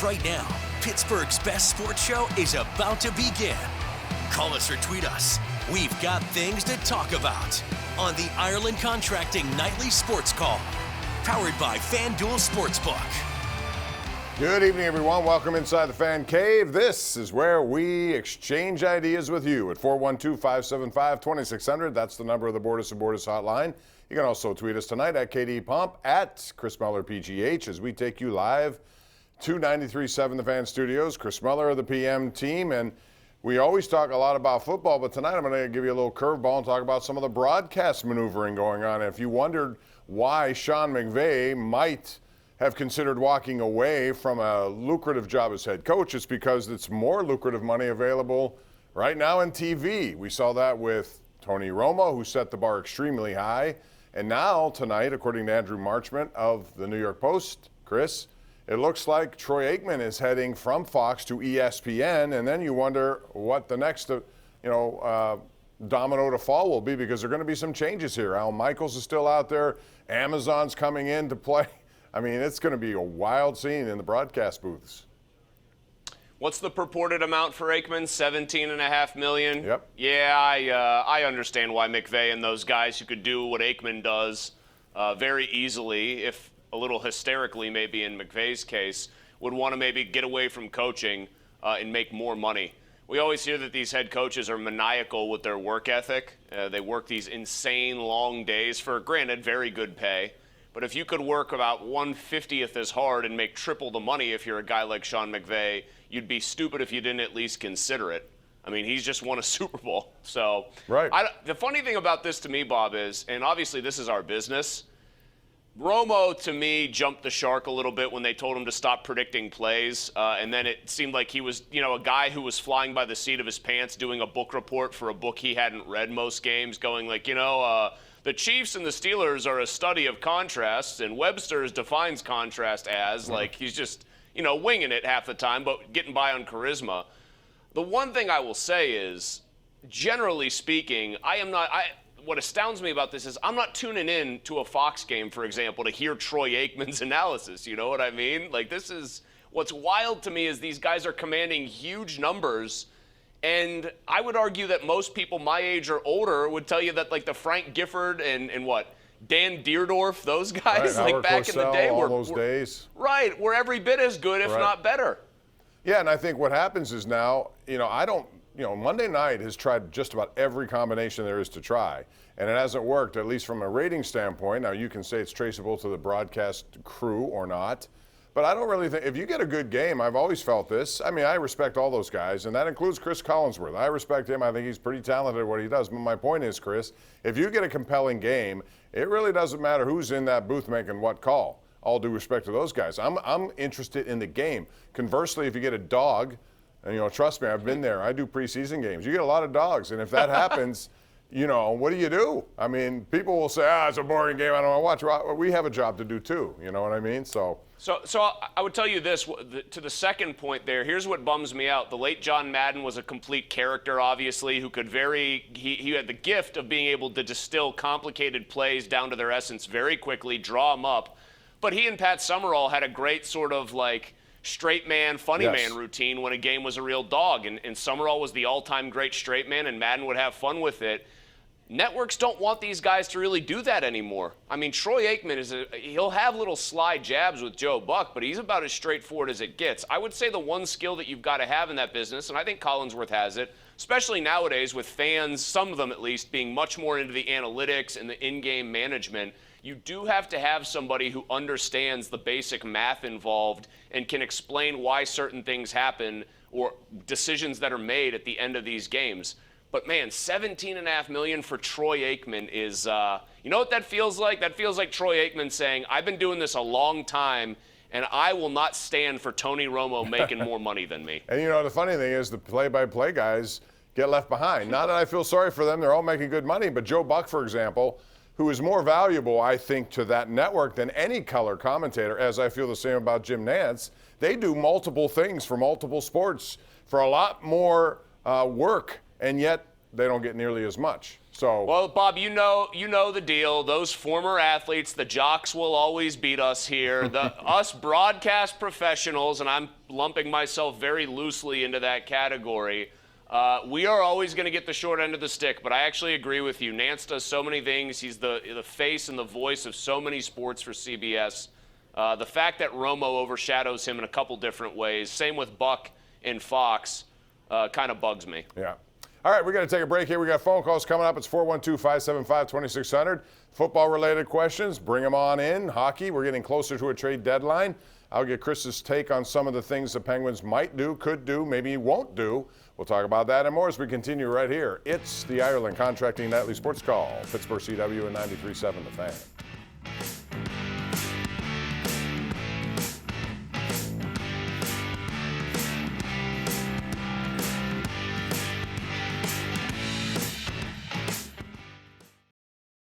Right now, Pittsburgh's best sports show is about to begin. Call us or tweet us. We've got things to talk about on the Ireland Contracting Nightly Sports Call, powered by FanDuel Sportsbook. Good evening, everyone. Welcome inside the Fan Cave. This is where we exchange ideas with you at 412-575-2600. That's the number of the Bordas and Bordas hotline. You can also tweet us tonight at KD Pomp, at Chris Mueller PGH, as we take you live to 93.7 The Fan Studios. Chris Mueller of the PM team, and we always talk a lot about football, but tonight I'm going to give you a little curveball and talk about some of the broadcast maneuvering going on. And if you wondered why Sean McVay might have considered walking away from a lucrative job as head coach, it's because it's more lucrative money available right now in TV. We saw that with Tony Romo, who set the bar extremely high. And now, tonight, according to Andrew Marchment of the New York Post, Chris, it looks like Troy Aikman is heading from Fox to ESPN, and then you wonder what the next, domino to fall will be, because there are going to be some changes here. Al Michaels is still out there. Amazon's coming in to play. I mean, it's going to be a wild scene in the broadcast booths. What's the purported amount for Aikman? $17.5 million? Yep. Yeah, I understand why McVay and those guys who could do what Aikman does very easily, if a little hysterically maybe in McVay's case, would want to maybe get away from coaching and make more money. We always hear that these head coaches are maniacal with their work ethic. They work these insane long days for, granted, very good pay. But if you could work about 1/50th as hard and make triple the money if you're a guy like Sean McVay, you'd be stupid if you didn't at least consider it. I mean, he's just won a Super Bowl. So right. The funny thing about this to me, Bob, is, and obviously this is our business, Romo, to me, jumped the shark a little bit when they told him to stop predicting plays. And then it seemed like he was, a guy who was flying by the seat of his pants doing a book report for a book he hadn't read most games, going like, the Chiefs and the Steelers are a study of contrasts, and Webster's defines contrast as, like, he's just, winging it half the time, but getting by on charisma. The one thing I will say is, generally speaking, what astounds me about this is I'm not tuning in to a Fox game, for example, to hear Troy Aikman's analysis. You know what I mean? Like, what's wild to me is these guys are commanding huge numbers. And I would argue that most people my age or older would tell you that, like, the Frank Gifford and Dan Deerdorf, those guys, right, like back in the day, were every bit as good, if not better. Yeah, and I think what happens is now, Monday night has tried just about every combination there is to try, and it hasn't worked, at least from a rating standpoint. Now, you can say it's traceable to the broadcast crew or not. But I don't really think, if you get a good game, I've always felt this. I mean, I respect all those guys, and that includes Chris Collinsworth. I respect him. I think he's pretty talented at what he does. But my point is, Chris, if you get a compelling game, it really doesn't matter who's in that booth making what call. All due respect to those guys. I'm interested in the game. Conversely, if you get a dog, and trust me, I've been there. I do preseason games. You get a lot of dogs, and if that happens, what do you do? I mean, people will say, it's a boring game, I don't want to watch. Well, we have a job to do too, you know what I mean? So I would tell you this, to the second point there, here's what bums me out. The late John Madden was a complete character, obviously, who could he had the gift of being able to distill complicated plays down to their essence very quickly, draw them up. But he and Pat Summerall had a great sort of like straight man, funny man routine when a game was a real dog. And Summerall was the all-time great straight man, and Madden would have fun with it. Networks don't want these guys to really do that anymore. I mean, Troy Aikman he'll have little sly jabs with Joe Buck, but he's about as straightforward as it gets. I would say the one skill that you've got to have in that business, and I think Collinsworth has it, especially nowadays with fans, some of them at least, being much more into the analytics and the in-game management, you do have to have somebody who understands the basic math involved and can explain why certain things happen or decisions that are made at the end of these games. But, man, $17.5 million for Troy Aikman is, you know what that feels like? That feels like Troy Aikman saying, I've been doing this a long time, and I will not stand for Tony Romo making more money than me. And, the funny thing is the play-by-play guys get left behind. Not that I feel sorry for them. They're all making good money. But Joe Buck, for example, who is more valuable, I think, to that network than any color commentator, as I feel the same about Jim Nantz, they do multiple things for multiple sports for a lot more work, and yet they don't get nearly as much. So, well, Bob, you know the deal. Those former athletes, the jocks will always beat us here. Us broadcast professionals, and I'm lumping myself very loosely into that category, we are always going to get the short end of the stick. But I actually agree with you. Nance does so many things. He's the face and the voice of so many sports for CBS. The fact that Romo overshadows him in a couple different ways, same with Buck and Fox, kind of bugs me. yeah. All right, we're going to take a break here. We got phone calls coming up. It's 412-575-2600. Football-related questions, bring them on in. Hockey, we're getting closer to a trade deadline. I'll get Chris's take on some of the things the Penguins might do, could do, maybe won't do. We'll talk about that and more as we continue right here. It's the Ireland Contracting Nightly Sports Call, Pittsburgh CW and 93.7 The Fan.